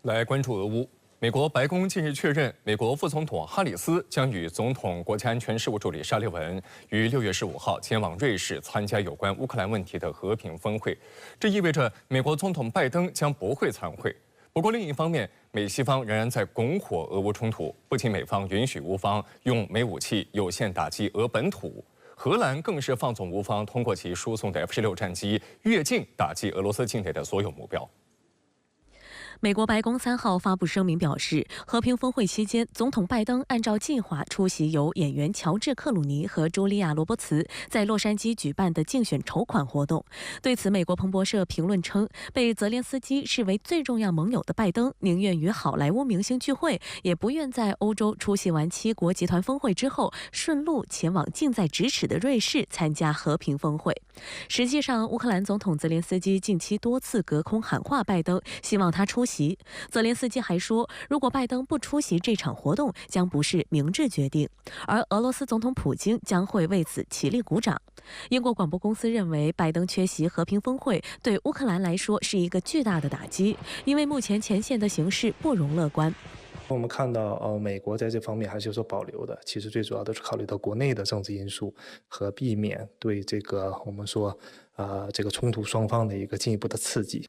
来关注俄乌。美国白宫近日确认，美国副总统哈里斯将与总统国家安全事务助理沙利文于6月15号前往瑞士参加有关乌克兰问题的和平峰会。这意味着美国总统拜登将不会参会。不过另一方面，美西方仍然在拱火俄乌冲突。不仅美方允许乌方用美武器有限打击俄本土，荷兰更是放纵乌方通过其输送的F-16战机越境打击俄罗斯境内的所有目标。美国白宫3号发布声明表示，和平峰会期间，总统拜登按照计划出席由演员乔治·克鲁尼和茱莉亚·罗伯茨在洛杉矶举办的竞选筹款活动。对此，美国彭博社评论称，被泽连斯基视为最重要盟友的拜登，宁愿与好莱坞明星聚会，也不愿在欧洲出席完7国集团峰会之后，顺路前往近在咫尺的瑞士参加和平峰会。实际上，乌克兰总统泽连斯基近期多次隔空喊话拜登，希望他出席。泽连斯基还说，如果拜登不出席这场活动，将不是明智决定，而俄罗斯总统普京将会为此起立鼓掌。英国广播公司认为，拜登缺席和平峰会对乌克兰来说是一个巨大的打击，因为目前前线的形势不容乐观。我们看到，美国在这方面还是有所保留的。其实最主要的是考虑到国内的政治因素和避免对这个我们说，这个冲突双方的一个进一步的刺激。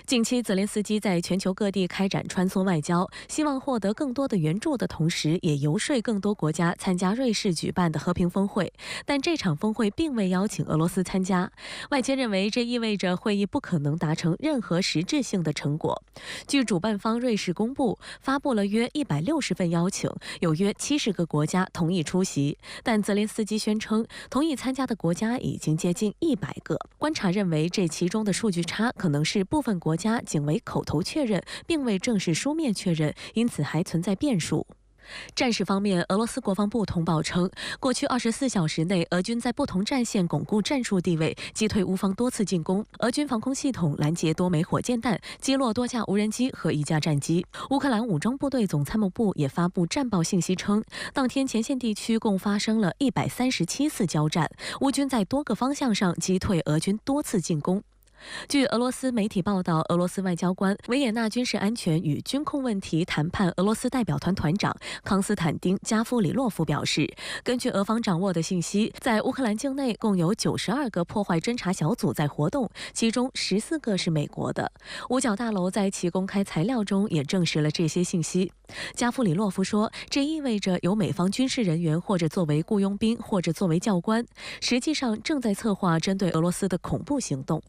近期，泽连斯基在全球各地开展穿梭外交，希望获得更多的援助的同时，也游说更多国家参加瑞士举办的和平峰会。但这场峰会并未邀请俄罗斯参加，外界认为这意味着会议不可能达成任何实质性的成果。据主办方瑞士公布，发布了约160份邀请，有约70个国家同意出席，但泽连斯基宣称，同意参加的国家已经接近100个。观察认为，这其中的数据差可能是部分国家仅为口头确认，并未正式书面确认，因此还存在变数。战事方面，俄罗斯国防部通报称，过去24小时内，俄军在不同战线巩固战术地位，击退乌方多次进攻。俄军防空系统拦截多枚火箭弹，击落多架无人机和1架战机。乌克兰武装部队总参谋部也发布战报信息称，当天前线地区共发生了137次交战，乌军在多个方向上击退俄军多次进攻。据俄罗斯媒体报道，俄罗斯外交官、维也纳军事安全与军控问题谈判俄罗斯代表团团长康斯坦丁·加夫里洛夫表示，根据俄方掌握的信息，在乌克兰境内共有92个破坏侦察小组在活动，其中14个是美国的。五角大楼在其公开材料中也证实了这些信息。加夫里洛夫说，这意味着有美方军事人员或者作为雇佣兵，或者作为教官，实际上正在策划针对俄罗斯的恐怖行动。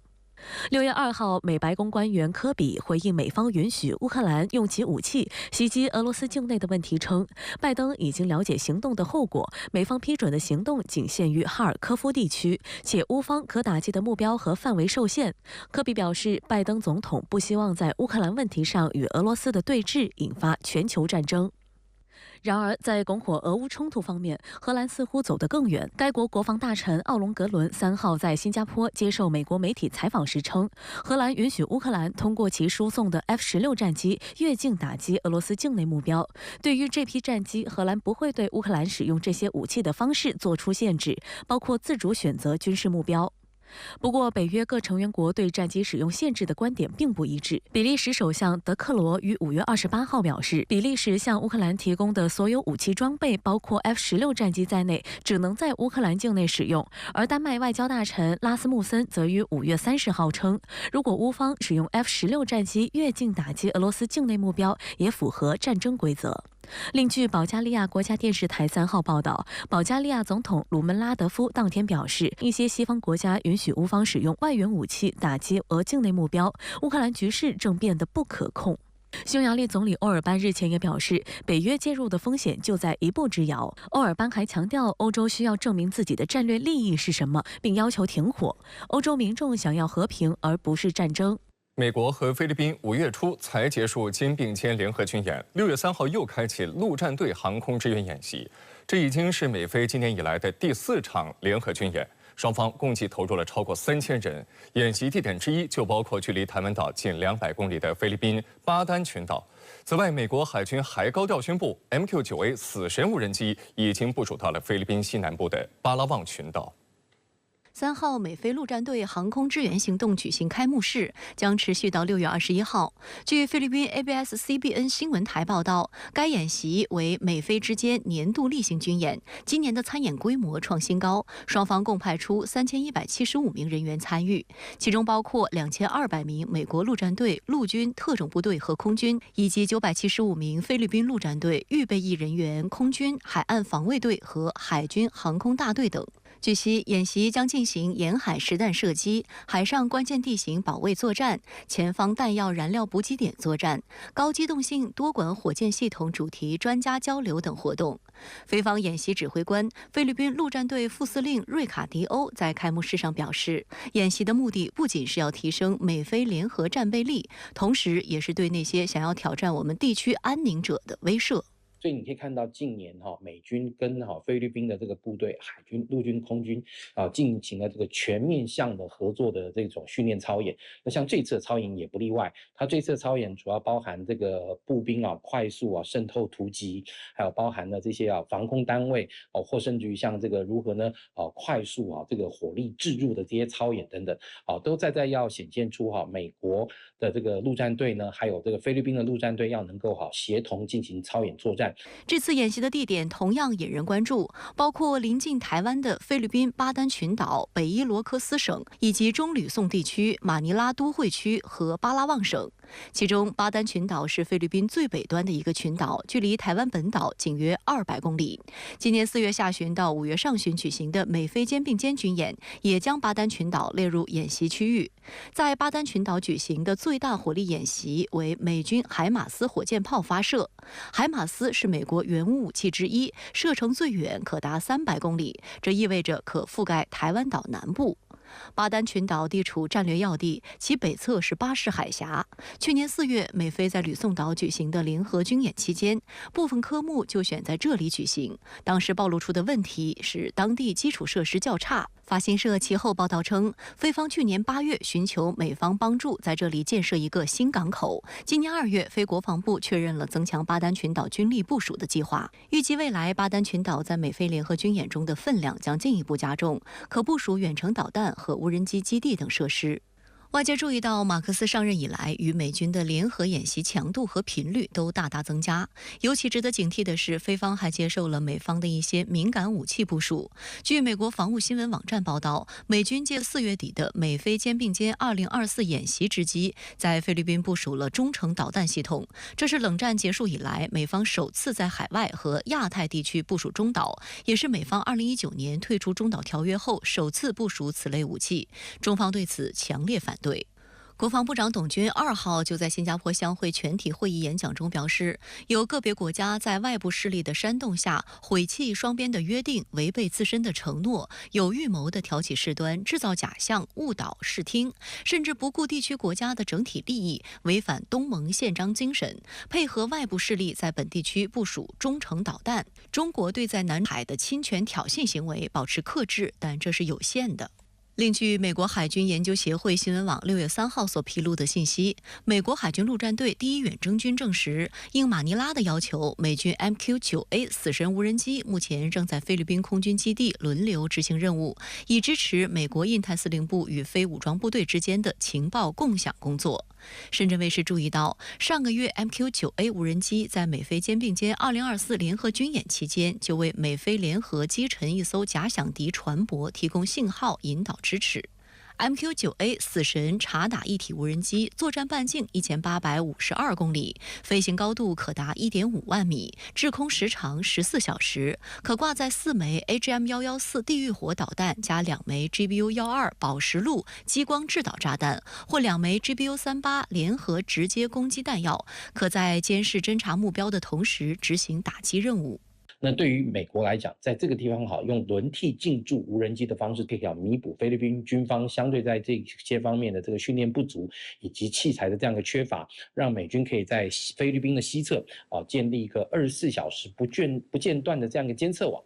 6月2号，美白宫官员科比回应美方允许乌克兰用其武器袭击俄罗斯境内的问题称，拜登已经了解行动的后果，美方批准的行动仅限于哈尔科夫地区，且乌方可打击的目标和范围受限。科比表示，拜登总统不希望在乌克兰问题上与俄罗斯的对峙引发全球战争。然而，在拱火俄乌冲突方面，荷兰似乎走得更远。该国国防大臣奥隆格伦3号在新加坡接受美国媒体采访时称，荷兰允许乌克兰通过其输送的F-16战机越境打击俄罗斯境内目标。对于这批战机，荷兰不会对乌克兰使用这些武器的方式做出限制，包括自主选择军事目标。不过，北约各成员国对战机使用限制的观点并不一致。比利时首相德克罗于5月28号表示，比利时向乌克兰提供的所有武器装备，包括F-16战机在内，只能在乌克兰境内使用。而丹麦外交大臣拉斯穆森则于5月30号称，如果乌方使用F-16战机越境打击俄罗斯境内目标，也符合战争规则。另据保加利亚国家电视台3号报道，保加利亚总统鲁门拉德夫当天表示，一些西方国家允许乌方使用外援武器打击俄境内目标，乌克兰局势正变得不可控。匈牙利总理欧尔班日前也表示，北约介入的风险就在一步之遥。欧尔班还强调，欧洲需要证明自己的战略利益是什么，并要求停火。欧洲民众想要和平，而不是战争。美国和菲律宾5月初才结束肩并肩联合军演，6月3号又开启陆战队航空支援演习，这已经是美菲今年以来的第4场联合军演，双方共计投入了超过3000人。演习地点之一就包括距离台湾岛近200公里的菲律宾巴丹群岛。此外，美国海军还高调宣布 MQ-9A 死神无人机已经部署到了菲律宾西南部的巴拉望群岛。3号，美菲陆战队航空支援行动举行开幕式，将持续到6月21号。据菲律宾 ABS-CBN 新闻台报道，该演习为美菲之间年度例行军演，今年的参演规模创新高，双方共派出3175名人员参与，其中包括2200名美国陆战队、陆军特种部队和空军，以及975名菲律宾陆战队预备役人员、空军海岸防卫队和海军航空大队等。据悉，演习将进行沿海实弹射击、海上关键地形保卫作战、前方弹药燃料补给点作战、高机动性多管火箭系统主题专家交流等活动。菲方演习指挥官、菲律宾陆战队副司令瑞卡迪欧在开幕式上表示，演习的目的不仅是要提升美菲联合战备力，同时也是对那些想要挑战我们地区安宁者的威慑。所以你可以看到，近年美军跟菲律宾的这个部队，海军、陆军、空军进行了这个全面向的合作的这种训练操演。那像这次的操演也不例外，它这次的操演主要包含这个步兵快速渗透突击，还有包含了这些防空单位或甚至于像这个如何呢快速这个火力置入的这些操演等等都在要显现出美国的这个陆战队呢，还有这个菲律宾的陆战队要能够协同进行操演作战。这次演习的地点同样引人关注，包括临近台湾的菲律宾巴丹群岛、北伊罗科斯省，以及中吕宋地区、马尼拉都会区和巴拉望省。其中，巴丹群岛是菲律宾最北端的一个群岛，距离台湾本岛仅约200公里。今年4月下旬到5月上旬举行的美菲肩并肩军演，也将巴丹群岛列入演习区域。在巴丹群岛举行的最大火力演习为美军海马斯火箭炮发射。海马斯是美国原武器之一，射程最远可达300公里，这意味着可覆盖台湾岛南部。巴丹群岛地处战略要地，其北侧是巴士海峡。去年4月，美菲在吕宋岛举行的联合军演期间，部分科目就选在这里举行。当时暴露出的问题是当地基础设施较差。法新社其后报道称，菲方去年8月寻求美方帮助在这里建设一个新港口。今年2月，菲国防部确认了增强巴丹群岛军力部署的计划。预计未来巴丹群岛在美菲联合军演中的分量将进一步加重，可部署远程导弹和无人机基地等设施。外界注意到，马克思上任以来，与美军的联合演习强度和频率都大大增加。尤其值得警惕的是，菲方还接受了美方的一些敏感武器部署。据美国防务新闻网站报道，美军借4月底的美菲肩并肩2024演习之机，在菲律宾部署了中程导弹系统。这是冷战结束以来美方首次在海外和亚太地区部署中导，也是美方2019年退出中导条约后首次部署此类武器。中方对此强烈反对。国防部长董军2号就在新加坡相会全体会议演讲中表示，有个别国家在外部势力的煽动下毁弃双边的约定，违背自身的承诺，有预谋地挑起事端，制造假象，误导视听，甚至不顾地区国家的整体利益，违反东盟宪章精神，配合外部势力在本地区部署中程导弹。中国对在南海的侵权挑衅行为保持克制，但这是有限的。另据美国海军研究协会新闻网6月3号所披露的信息，美国海军陆战队第1远征军证实，应马尼拉的要求，美军 MQ-9A 死神无人机目前正在菲律宾空军基地轮流执行任务，以支持美国印太司令部与非武装部队之间的情报共享工作。深圳卫视注意到，上个月 MQ-9A 无人机在美菲肩并肩2024联合军演期间，就为美菲联合击沉一艘假想敌船舶提供信号引导支持。MQ-9A 死神察打一体无人机作战半径1852公里，飞行高度可达1.5万米，滞空时长14小时，可挂载4枚 AGM-114 地狱火导弹加2枚 GBU-12宝石路激光制导炸弹，或2枚 GBU-38联合直接攻击弹药，可在监视侦察目标的同时执行打击任务。那对于美国来讲，在这个地方用轮替进驻无人机的方式，可以弥补菲律宾军方相对在这些方面的这个训练不足以及器材的这样一个缺乏，让美军可以在菲律宾的西侧建立一个24小时不间断的这样一个监测网。